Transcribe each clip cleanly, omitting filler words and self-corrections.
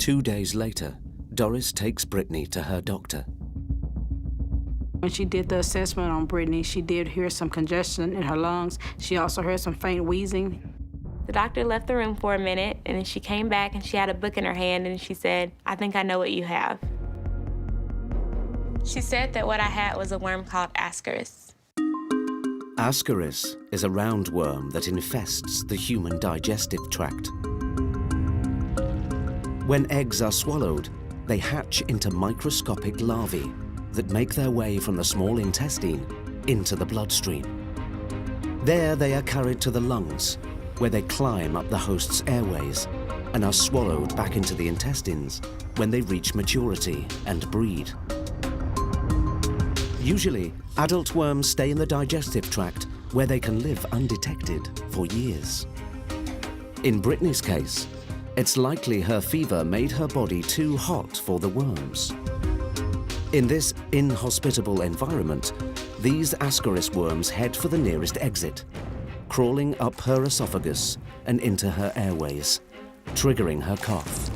2 days later, Doris takes Brittany to her doctor. When she did the assessment on Brittany, she did hear some congestion in her lungs. She also heard some faint wheezing. The doctor left the room for a minute, and then she came back and she had a book in her hand, and she said, "I think I know what you have." She said that what I had was a worm called Ascaris. Ascaris is a roundworm that infests the human digestive tract. When eggs are swallowed, they hatch into microscopic larvae that make their way from the small intestine into the bloodstream. There they are carried to the lungs, where they climb up the host's airways and are swallowed back into the intestines when they reach maturity and breed. Usually, adult worms stay in the digestive tract where they can live undetected for years. In Brittany's case, it's likely her fever made her body too hot for the worms. In this inhospitable environment, these Ascaris worms head for the nearest exit, crawling up her esophagus and into her airways, triggering her cough.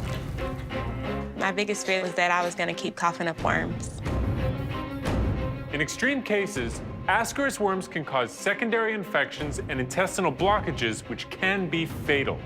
My biggest fear was that I was going to keep coughing up worms. In extreme cases, Ascaris worms can cause secondary infections and intestinal blockages, which can be fatal.